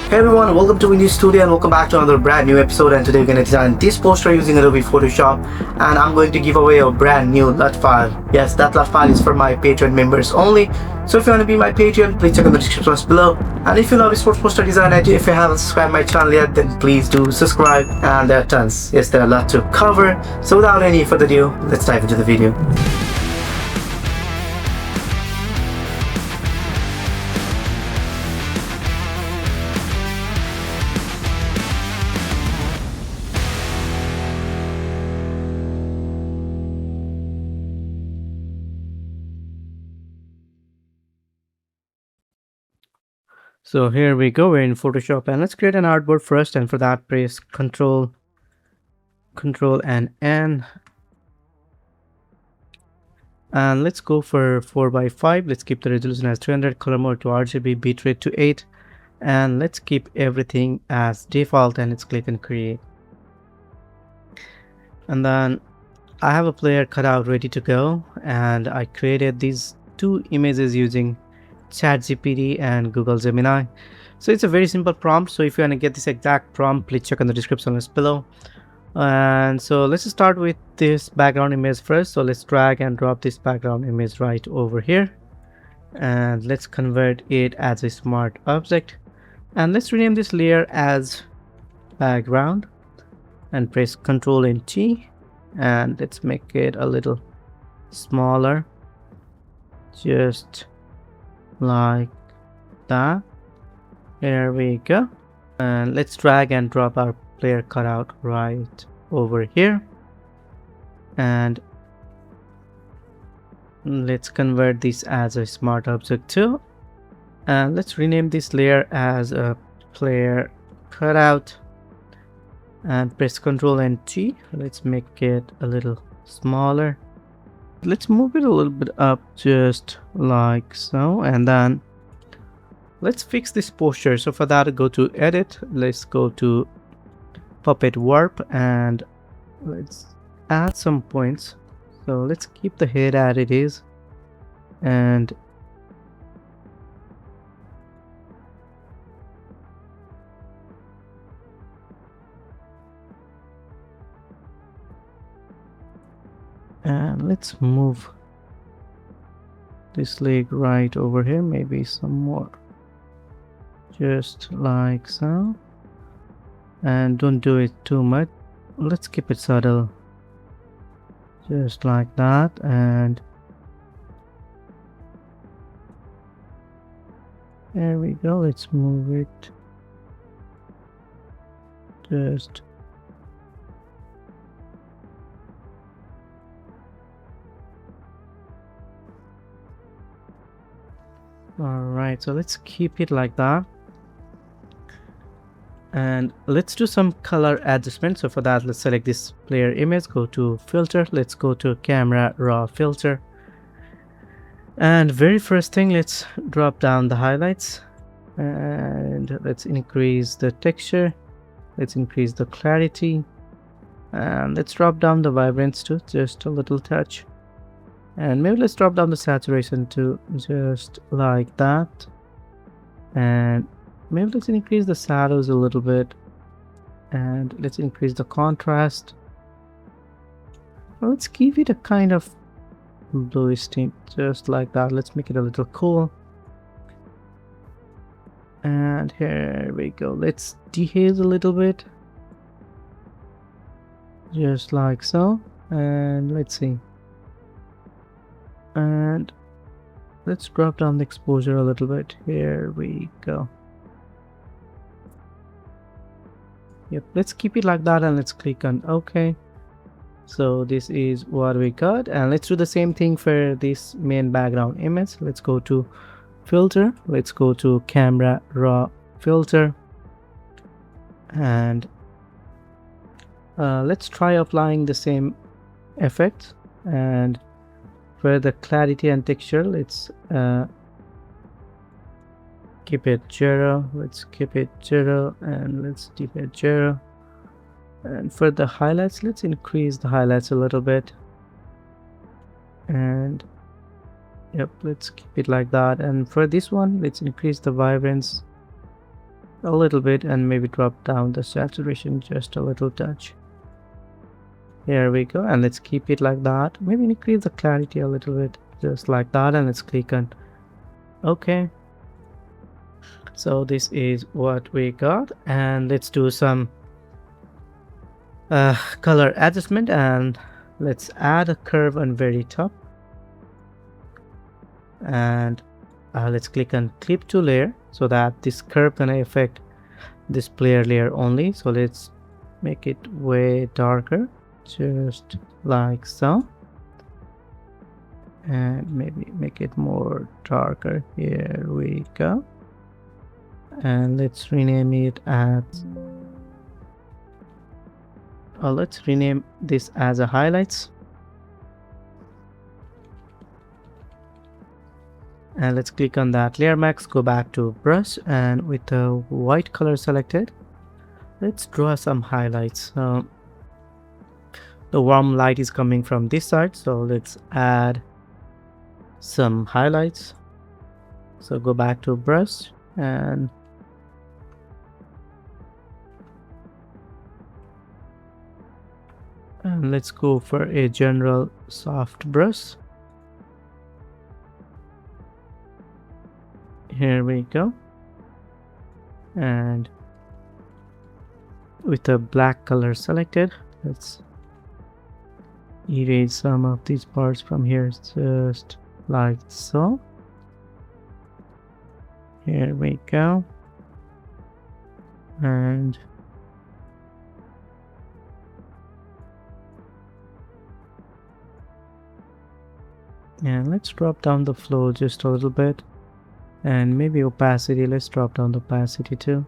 Hey everyone, welcome to a new studio and welcome back to another brand new episode. And today we're going to design this poster using Adobe Photoshop, and I'm going to give away a brand new LUT file. Yes, that LUT file is for my Patreon members only. So if you want to be my Patreon, please check in the description box below. And if you love sports poster design, and if you haven't subscribed my channel yet, then please do subscribe. And there are tons. Yes, there are a lot to cover. So without any further ado, let's dive into the video. So here we go, we're in Photoshop and let's create an artboard first, and for that press Control and N, and let's go for 4:5. Let's keep the resolution as 300, color mode to RGB, bitrate to 8, and let's keep everything as default, and let's click and create. And then I have a player cut out ready to go, and I created these two images using ChatGPT and Google Gemini. So it's a very simple prompt. So if you want to get this exact prompt, please check on the description list below. And so let's start with this background image first. So let's drag and drop this background image right over here, and let's convert it as a smart object, and let's rename this layer as background and press Ctrl and T, and let's make it a little smaller, just like that. There we go. And let's drag and drop our player cutout right over here, and let's convert this as a smart object too, and let's rename this layer as a player cutout and press Ctrl and T. Let's make it a little smaller. Let's move it a little bit up, just like so, and then let's fix this posture. So for that, go to edit, let's go to puppet warp, and let's add some points. So let's keep the head as it is, and let's move this leg right over here, maybe some more, just like so, and don't do it too much. Let's keep it subtle, just like that, and there we go. Let's move it just alright. So let's keep it like that, and let's do some color adjustment. So for that, let's select this player image, go to filter, let's go to camera raw filter, and very first thing, let's drop down the highlights, and let's increase the texture, let's increase the clarity, and let's drop down the vibrance to just a little touch, and maybe let's drop down the saturation to just like that, and maybe let's increase the shadows a little bit, and let's increase the contrast. Let's give it a kind of bluish tint, just like that. Let's make it a little cool, and here we go. Let's dehaze a little bit, just like so, and let's see, and let's drop down the exposure a little bit. Here we go. Yep, let's keep it like that, and let's click on OK. So this is what we got, and let's do the same thing for this main background image. Let's go to filter, let's go to camera raw filter, and let's try applying the same effect, and for the clarity and texture, let's keep it 0, let's keep it 0, and let's keep it 0, and for the highlights, let's increase the highlights a little bit, and Yep, let's keep it like that. And for this one, let's increase the vibrance a little bit and maybe drop down the saturation just a little touch. Here we go, and let's keep it like that. Maybe increase the clarity a little bit, just like that, and let's click on OK. So this is what we got, and let's do some color adjustment, and let's add a curve on very top, and let's click on clip to layer so that this curve gonna affect this player layer only. So let's make it way darker, just like so, and maybe make it more darker. Here we go, and let's rename it as let's rename this as a highlights, and let's click on that layer max, go back to brush, and with the white color selected, let's draw some highlights. The warm light is coming from this side, so let's add some highlights. So go back to brush, and let's go for a general soft brush. Here we go, and with the black color selected, let's erase some of these parts from here, just like so. Here we go, and let's drop down the flow just a little bit, and maybe opacity, let's drop down the opacity too.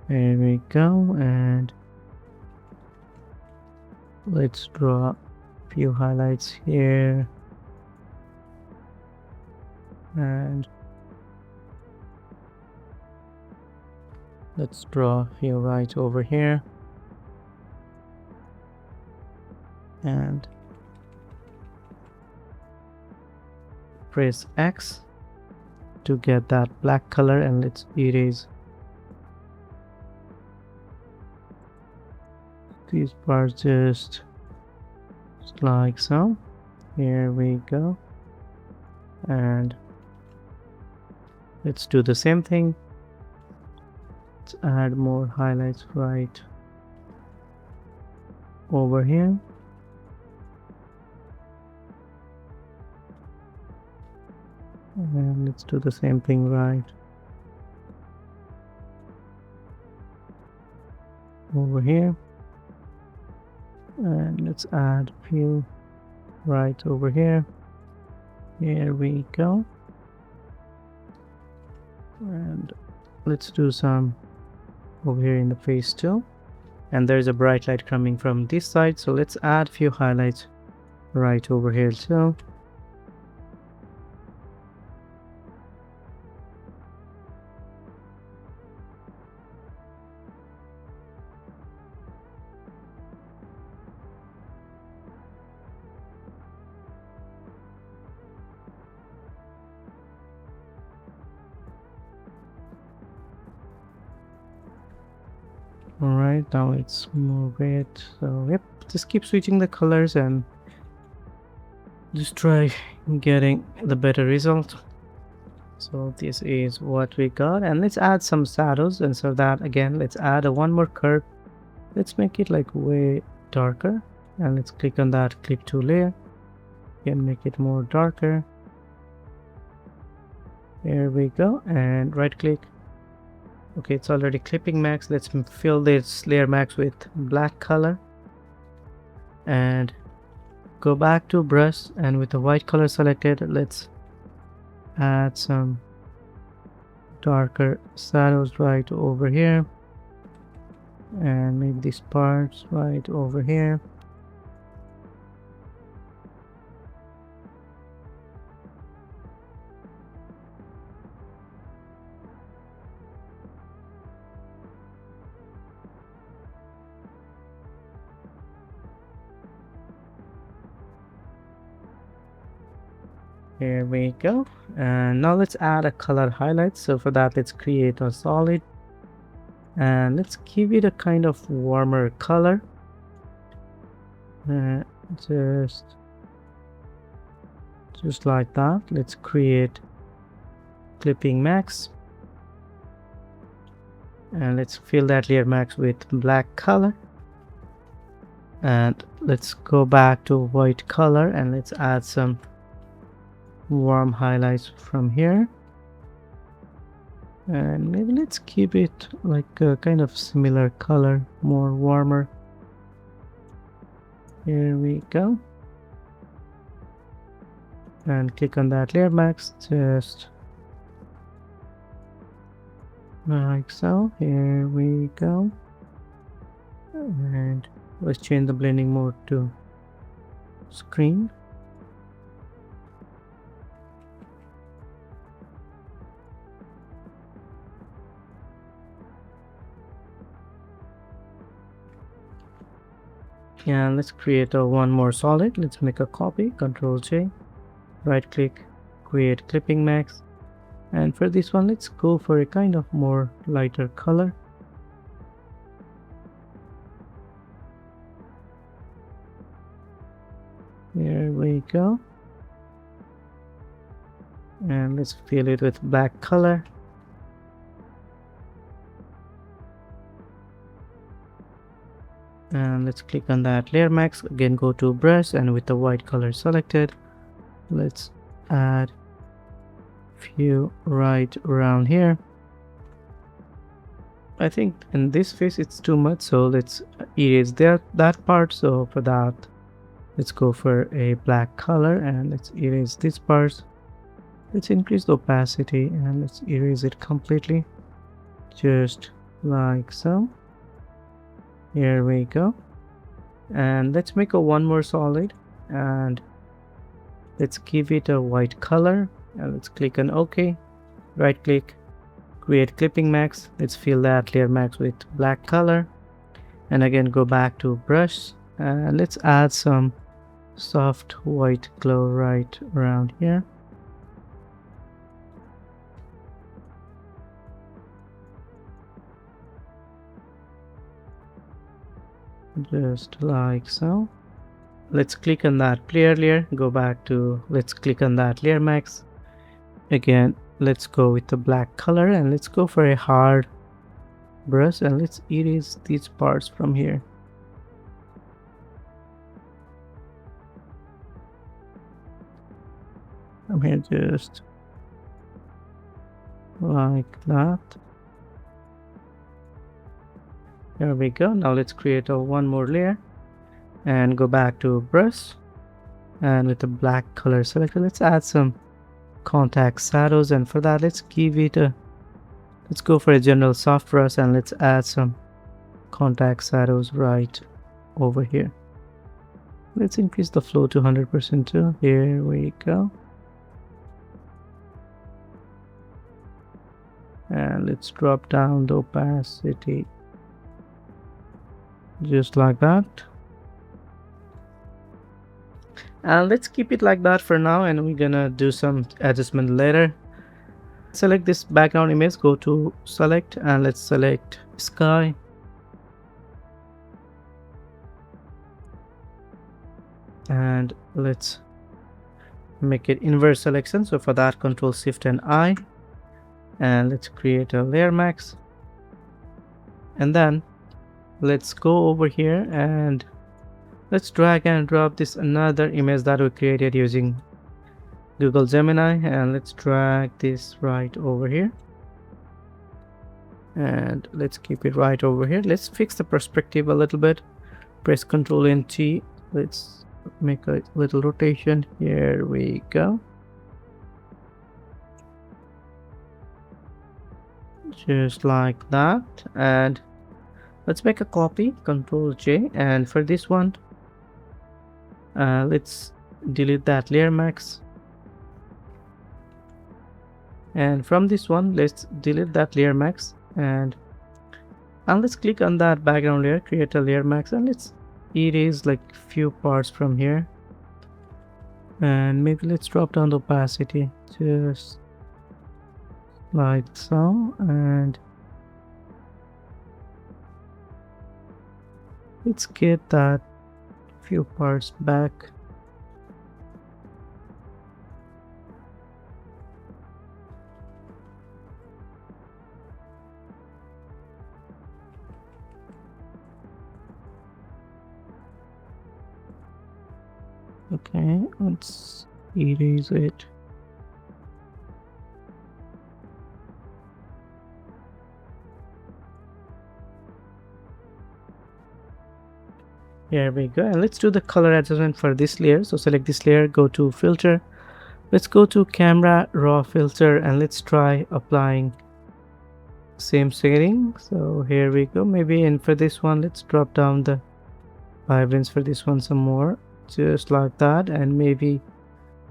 There we go, and let's draw a few highlights here, and let's draw a few right over here, and press X to get that black color, and let's erase these parts just like so. Here we go, and let's do the same thing. Let's add more highlights right over here, and let's do the same thing right over here, and let's add a few right over here. Here we go, and let's do some over here in the face too. And there's a bright light coming from this side, so let's add a few highlights right over here too. Alright, now let's move it. So yep, just keep switching the colors and just try getting the better result. So this is what we got, and let's add some shadows. And so that again, let's add one more curve. Let's make it like way darker, and let's click on that clip to layer and make it more darker. There we go, and right click. Okay, it's already clipping max. Let's fill this layer max with black color, and go back to brush, and with the white color selected, let's add some darker shadows right over here, and maybe these parts right over here. Here we go. And now let's add a color highlight. So for that, let's create a solid and let's give it a kind of warmer color. Just like that. Let's create clipping max and let's fill that layer max with black color. And let's go back to white color and let's add some warm highlights from here. And maybe let's keep it like a kind of similar color, more warmer. Here we go. And click on that layer max, just like so. Here we go. And let's change the blending mode to screen. And let's create one more solid. Let's make a copy, Ctrl J, right click, create clipping max. And for this one, let's go for a kind of more lighter color. Here we go. And let's fill it with black color. And let's click on that layer max, again go to brush, and with the white color selected, let's add few right around here. I think in this face it's too much, so let's erase that part. So for that, let's go for a black color and let's erase this part. Let's increase the opacity and let's erase it completely, just like so. Here we go. And let's make one more solid and let's give it a white color and let's click on OK, right click, create clipping max. Let's fill that layer max with black color and again go back to brush and let's add some soft white glow right around here. Just like so. Let's click on that player layer, go back to, let's click on that layer max. Again, let's go with the black color and let's go for a hard brush and let's erase these parts from here. I'm here just like that. There we go. Now let's create one more layer and go back to brush and with the black color selected, let's add some contact shadows. And for that, let's give it a, let's go for a general soft brush and let's add some contact shadows right over here. Let's increase the flow to 100% too. Here we go. And let's drop down the opacity just like that. And let's keep it like that for now, and we're gonna do some adjustment later. Select this background image, go to select and let's select sky. And let's make it inverse selection. So for that, Control Shift and I, and let's create a layer max. And then let's go over here and let's drag and drop this another image that we created using Google Gemini, and let's drag this right over here and let's keep it right over here. Let's fix the perspective a little bit. Press Ctrl and T. Let's make a little rotation. Here we go. Just like that. And let's make a copy, Ctrl J, and for this one, let's delete that layer max. And from this one, let's delete that layer max and let's click on that background layer, create a layer max, and let's erase like few parts from here. And maybe let's drop down the opacity just like so, and let's get that few parts back. Okay, let's erase it. Here we go, and let's do the color adjustment for this layer. So select this layer, go to filter, let's go to camera raw filter, and let's try applying same setting. So here we go. Maybe, and for this one, let's drop down the vibrance for this one some more, just like that. And maybe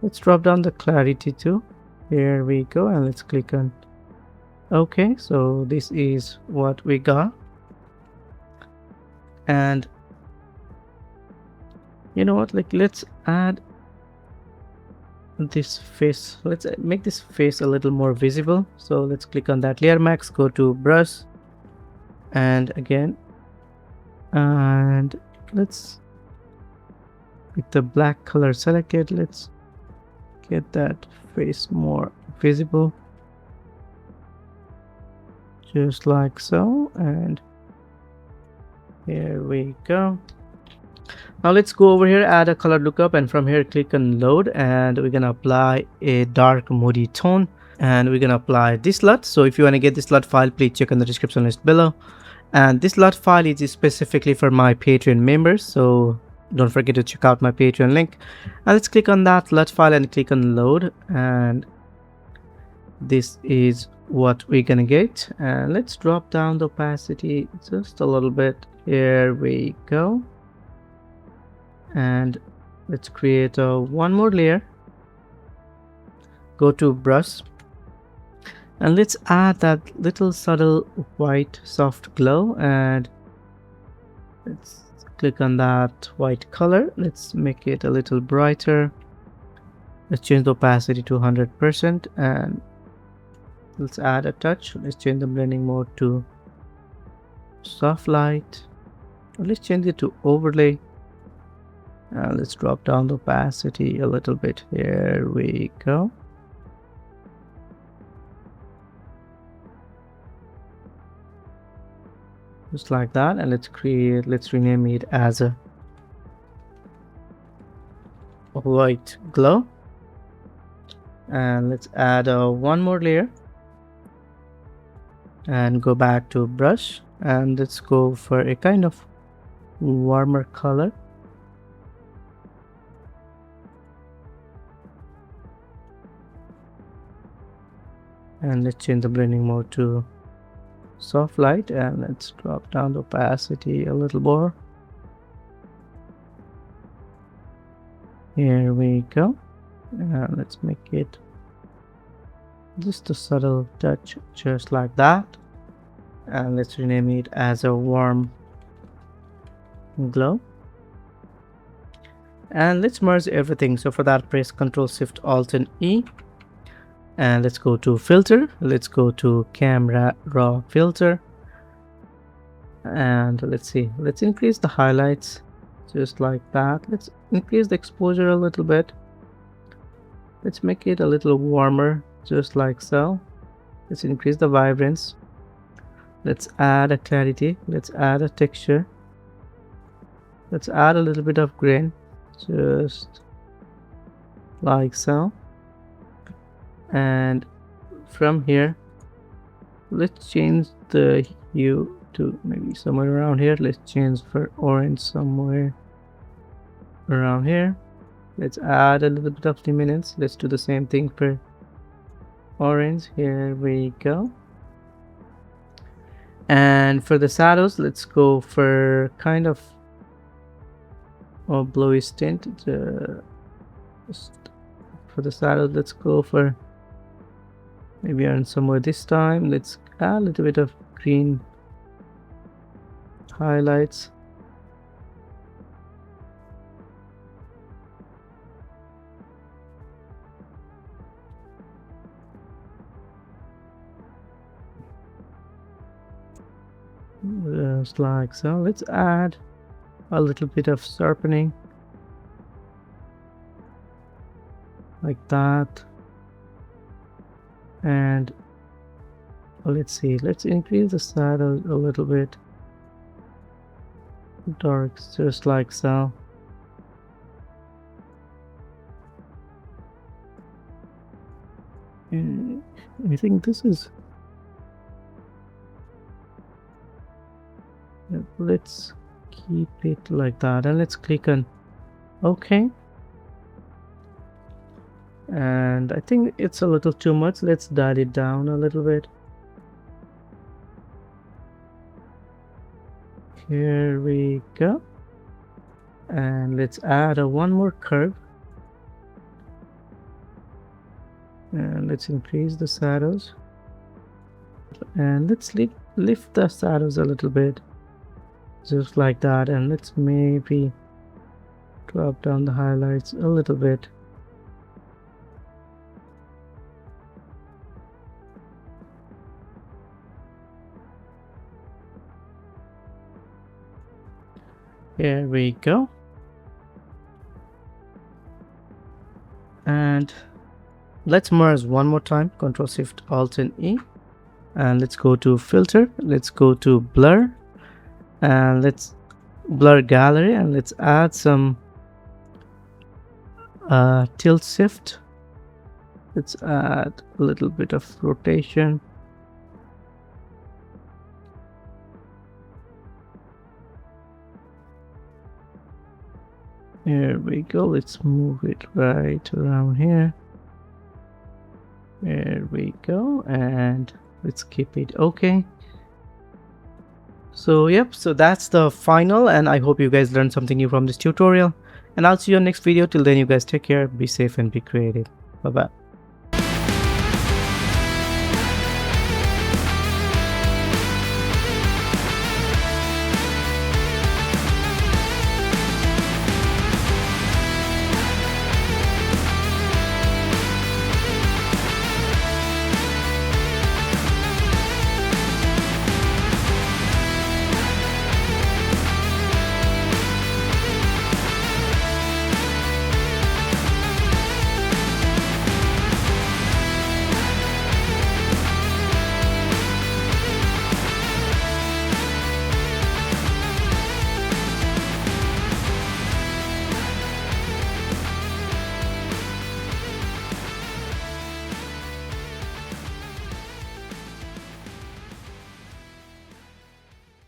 let's drop down the clarity too. Here we go, and let's click on OK. So this is what we got. And you know what, like, let's add this face. Let's make this face a little more visible. So let's click on that layer max, go to brush, and again, and let's with the black color selected, let's get that face more visible, just like so. And here we go. Now let's go over here, add a color lookup, and from here click on load, and we're gonna apply a dark moody tone, and we're gonna apply this LUT. So if you want to get this LUT file, please check on the description list below. And this LUT file is specifically for my Patreon members, so don't forget to check out my Patreon link. And let's click on that LUT file and click on load, and this is what we're gonna get. And let's drop down the opacity just a little bit. Here we go. And let's create one more layer, go to brush, and let's add that little subtle white soft glow, and let's click on that white color. Let's make it a little brighter. Let's change the opacity to 100%, and let's add a touch. Let's change the blending mode to soft light. Let's change it to overlay. Let's drop down the opacity a little bit. Here we go. Just like that. And let's rename it as a white glow. And let's add one more layer, and go back to brush, and let's go for a kind of warmer color. And let's change the blending mode to soft light, and let's drop down the opacity a little more. Here we go. And let's make it just a subtle touch, just like that. And let's rename it as a warm glow. And let's merge everything. So for that, press Ctrl Shift Alt and E. And let's go to filter, let's go to camera raw filter, and let's see, let's increase the highlights just like that. Let's increase the exposure a little bit. Let's make it a little warmer, just like so. Let's increase the vibrance. Let's add a clarity. Let's add a texture. Let's add a little bit of grain, just like so. And from here, let's change the hue to maybe somewhere around here. Let's change for orange somewhere around here. Let's add a little bit of luminance. Let's do the same thing for orange. Here we go. And for the shadows, let's go for kind of a bluish tint. For the shadows, let's go for maybe around somewhere this time. Let's add a little bit of green highlights. just like so. Let's add a little bit of sharpening like that, and let's see, let's increase the shadow a little bit, darks, just like so. And I think this is, let's keep it like that, and let's click on OK. And I think it's a little too much. Let's dial it down a little bit. Here we go. And let's add one more curve. And let's increase the shadows. And let's lift the shadows a little bit. Just like that. And let's maybe drop down the highlights a little bit. Here we go. And let's merge one more time. Control Shift Alt and E. And let's go to filter. Let's go to blur. And let's blur gallery, and let's add some tilt shift. Let's add a little bit of rotation. Here we go. Let's move it right around here. There we go. And let's keep it okay. So yep, so that's the final, and I hope you guys learned something new from this tutorial. And I'll see you on next video. Till then, you guys take care, be safe, and be creative. Bye bye.